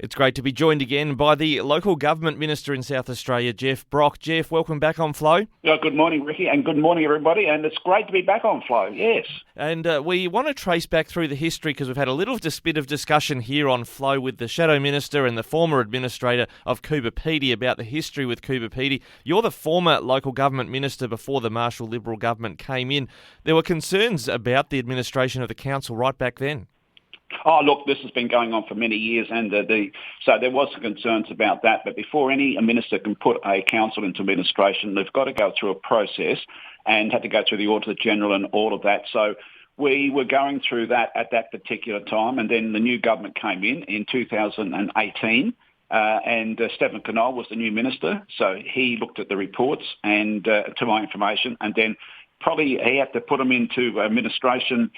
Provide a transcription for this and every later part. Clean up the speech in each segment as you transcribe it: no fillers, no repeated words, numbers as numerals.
It's great to be joined again by the Local Government Minister in South Australia, Geoff Brock. Geoff, welcome back on Flow. Yeah, good morning, Ricky, and good morning, everybody. And it's great to be back on Flow, yes. And we want to trace back through the history because we've had a little bit of discussion here on Flow with the Shadow Minister and the former administrator of Coober Pedy about the history with Coober Pedy. You're the former Local Government Minister before the Marshall Liberal Government came in. There were concerns about the administration of the council right back then. Oh, look, this has been going on for many years, and so there was concerns about that. But before any minister can put a council into administration, they've got to go through a process and had to go through the Auditor General and all of that. So we were going through that at that particular time, and then the new government came in 2018. And Stephen Cannell was the new minister, so he looked at the reports and, to my information, and then probably he had to put them into administration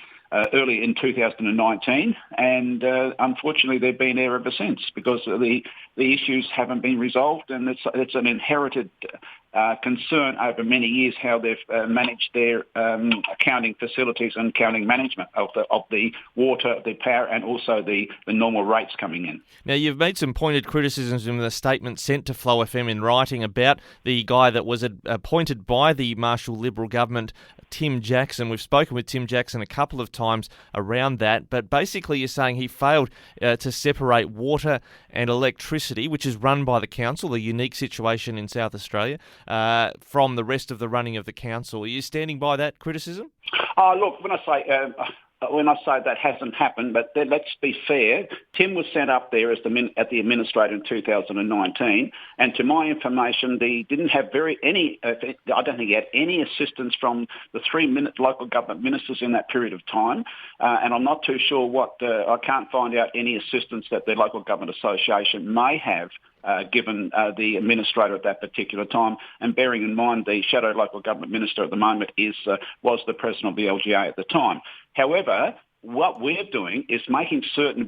early in 2019, and unfortunately they've been there ever since because the issues haven't been resolved, and it's an inherited concern over many years how they've managed their accounting facilities and accounting management of the water, the power, and also the normal rates coming in. Now, you've made some pointed criticisms in the statement sent to Flow FM in writing about the guy that was appointed by the Marshall Liberal Government, Tim Jackson. We've spoken with Tim Jackson a couple of times around that, but basically you're saying he failed to separate water and electricity, which is run by the council, a unique situation in South Australia, from the rest of the running of the council. Are you standing by that criticism? Look, when I say that hasn't happened, but let's be fair, Tim was sent up there as the administrator in 2019, and to my information, he didn't have I don't think he had any assistance from the three local government ministers in that period of time, and I'm not too sure I can't find out any assistance that the Local Government Association may have given the administrator at that particular time, and bearing in mind the shadow local government minister at the moment was the president of the LGA at the time. However, what we're doing is making certain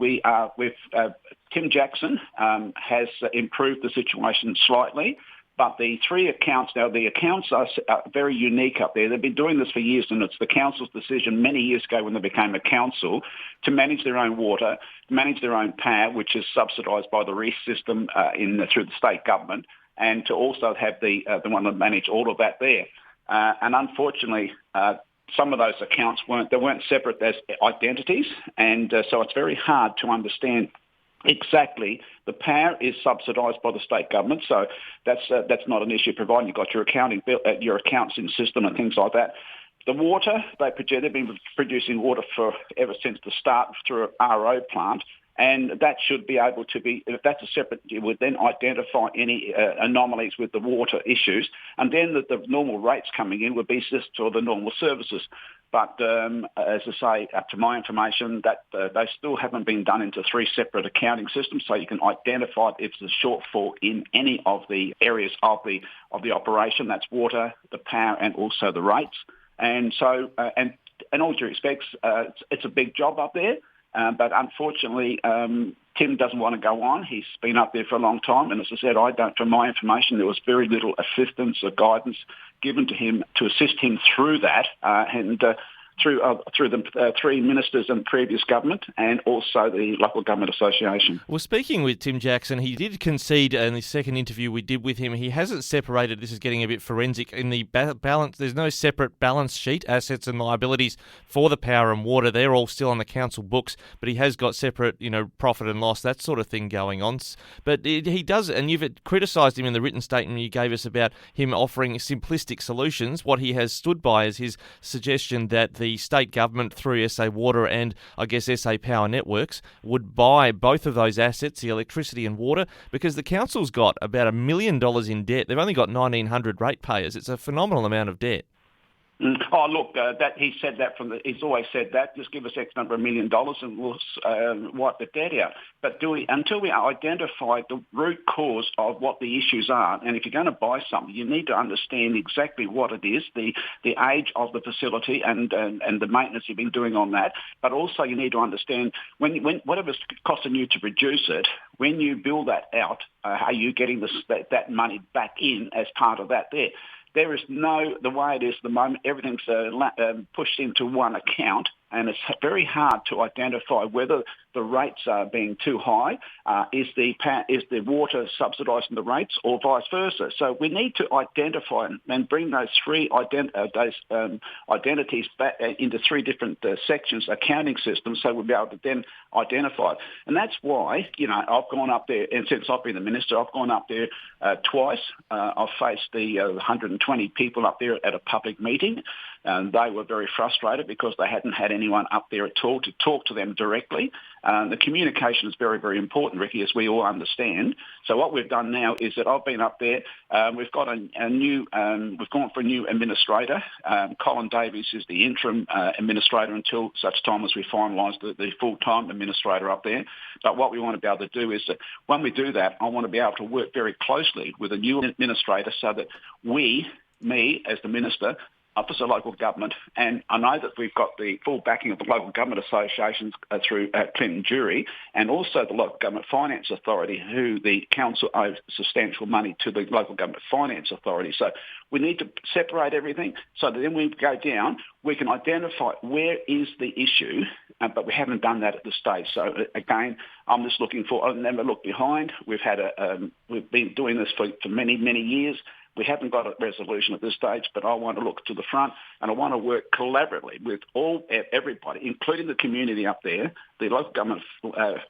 Tim Jackson has improved the situation slightly. But the three accounts now, the accounts are very unique up there. They've been doing this for years, and it's the council's decision many years ago when they became a council to manage their own water, manage their own power, which is subsidised by the REIS system through the state government, and to also have the one that manage all of that there. And unfortunately, some of those accounts weren't separate as identities, and so it's very hard to understand exactly. The power is subsidised by the state government, so that's not an issue, providing you've got your accounts in system and things like that. The water, they've been producing water ever since the start through an RO plant, and that should be able to be, if that's a separate, you would then identify any anomalies with the water issues, and then the normal rates coming in would be just for the normal services. But as I say, up to my information, that they still haven't been done into three separate accounting systems, so you can identify if there's a shortfall in any of the areas of the operation. That's water, the power, and also the rates. And so, and all due respects, it's a big job up there. But unfortunately, Tim doesn't want to go on. He's been up there for a long time, and as I said, from my information, there was very little assistance or guidance given to him to assist him through that, through the three ministers in the previous government and also the Local Government Association. Well, speaking with Tim Jackson, he did concede in the second interview we did with him, he hasn't separated, this is getting a bit forensic, in the balance, there's no separate balance sheet, assets and liabilities for the power and water. They're all still on the council books, but he has got separate, profit and loss, that sort of thing going on. But he does, and you've criticised him in the written statement you gave us about him offering simplistic solutions. What he has stood by is his suggestion that the state government through SA Water and I guess SA Power Networks would buy both of those assets, the electricity and water, because the council's got about $1 million in debt. They've only got 1,900 ratepayers. It's a phenomenal amount of debt. Oh, look, he said that he's always said that. Just give us X number of $1 million and we'll wipe the debt out. But until we identify the root cause of what the issues are, and if you're going to buy something, you need to understand exactly what it is, the age of the facility and the maintenance you've been doing on that. But also you need to understand when whatever's costing you to produce it, when you bill that out, are you getting that money back in as part of that there? There is the way it is at the moment, everything's pushed into one account, and it's very hard to identify whether the rates are being too high. Is the water subsidising the rates, or vice versa? So we need to identify and bring those three identities back into three different sections, accounting systems, so we'll be able to then identify it. And that's why, I've gone up there, and since I've been the minister, I've gone up there twice. I've faced the 120 people up there at a public meeting, and they were very frustrated because they hadn't had anyone up there at all to talk to them directly. The communication is very, very important, Ricky, as we all understand. So what we've done now is that I've been up there. We've got we've gone for a new administrator. Colin Davies is the interim administrator until such time as we finalise the full-time administrator up there. But what we want to be able to do is that when we do that, I want to be able to work very closely with a new administrator so that me as the minister, Office of Local Government, and I know that we've got the full backing of the local government associations through Clinton Jury, and also the Local Government Finance Authority, who the council owes substantial money to the Local Government Finance Authority. So we need to separate everything so that then we go down, we can identify where is the issue, but we haven't done that at this stage. So again, I'm just looking for, I'll never look behind. We've been doing this for many, many years. We haven't got a resolution at this stage, but I want to look to the front, and I want to work collaboratively with everybody, including the community up there, the Local Government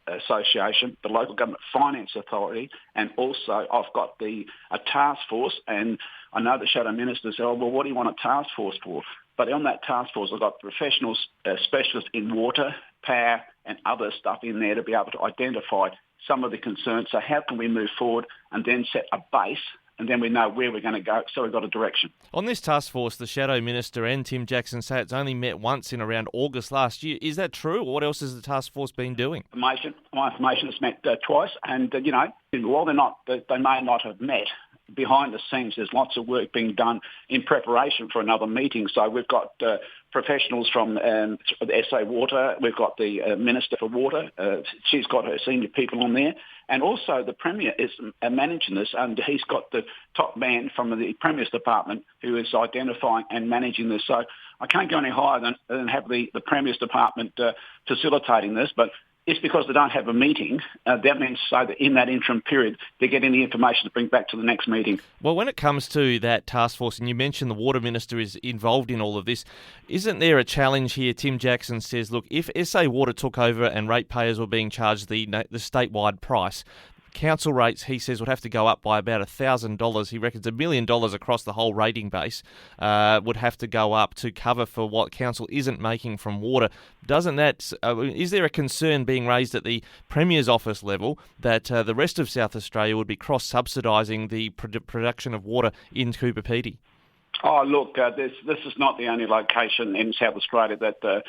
Association, the Local Government Finance Authority, and also I've got a task force, and I know the Shadow Minister said, well, what do you want a task force for? But on that task force, I've got professionals, specialists in water, power, and other stuff in there to be able to identify some of the concerns. So how can we move forward and then set a base, and then we know where we're going to go, so we've got a direction. On this task force, the Shadow Minister and Tim Jackson say it's only met once in around August last year. Is that true, or what else has the task force been doing? My information has met twice, and, while they may not have met, behind the scenes there's lots of work being done in preparation for another meeting. So we've got professionals from the SA Water, we've got the Minister for Water, she's got her senior people on there, and also the Premier is managing this, and he's got the top man from the Premier's Department who is identifying and managing this. So I can't go any higher than have the Premier's Department facilitating this, but it's because they don't have a meeting. That means so that in that interim period, they're getting the information to bring back to the next meeting. Well, when it comes to that task force, and you mentioned the Water Minister is involved in all of this, isn't there a challenge here? Tim Jackson says, look, if SA Water took over and ratepayers were being charged the statewide price, council rates, he says, would have to go up by about $1,000. He reckons $1 million across the whole rating base would have to go up to cover for what council isn't making from water. Doesn't that? Is there a concern being raised at the Premier's office level that the rest of South Australia would be cross-subsidising the production of water in Coober Pedy? Oh, look, this is not the only location in South Australia that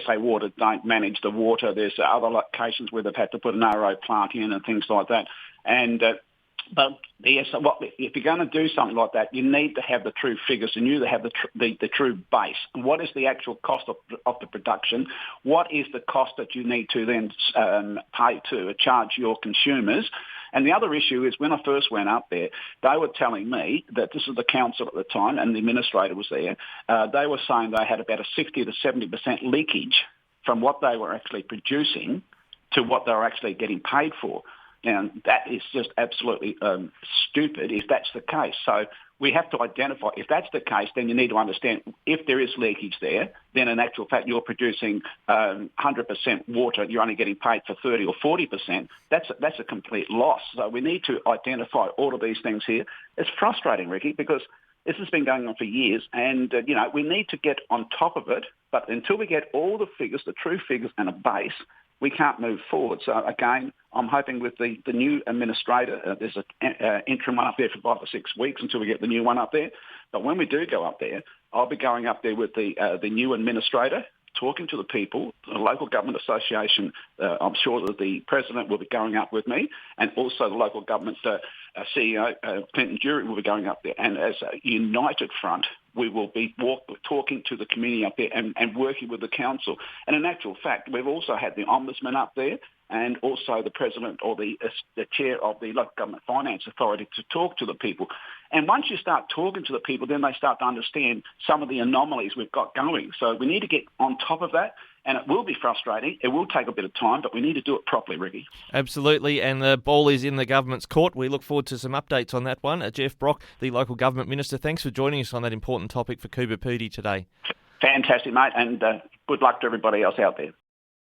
SA Water don't manage the water. There's other locations where they've had to put an RO plant in and things like that. And but if you're going to do something like that, you need to have the true figures, and you need to have the true base. What is the actual cost of the production? What is the cost that you need to then pay to charge your consumers? And the other issue is when I first went up there, they were telling me that this is the council at the time, and the administrator was there. They were saying they had about a 60 to 70% leakage from what they were actually producing to what they were actually getting paid for. And that is just absolutely stupid if that's the case. So we have to identify, if that's the case, then you need to understand if there is leakage there, then in actual fact you're producing 100% water, you're only getting paid for 30 or 40%. That's a complete loss. So we need to identify all of these things here. It's frustrating, Ricky, because this has been going on for years, and we need to get on top of it. But until we get all the figures, the true figures, and a base, we can't move forward. So again, I'm hoping with the new administrator, there's an interim one up there for 5 or 6 weeks until we get the new one up there. But when we do go up there, I'll be going up there with the new administrator, talking to the people, the local government association. I'm sure that the president will be going up with me, and also the local government CEO, Clinton Jury, will be going up there. And as a united front, we will be talking to the community up there and working with the council. And in actual fact, we've also had the Ombudsman up there, and also the president or the chair of the local government finance authority to talk to the people. And once you start talking to the people, then they start to understand some of the anomalies we've got going. So we need to get on top of that. And it will be frustrating. It will take a bit of time, but we need to do it properly, Ricky. Absolutely, and the ball is in the government's court. We look forward to some updates on that one. Geoff Brock, the local government minister, thanks for joining us on that important topic for Coober Pedy today. Fantastic, mate, and good luck to everybody else out there.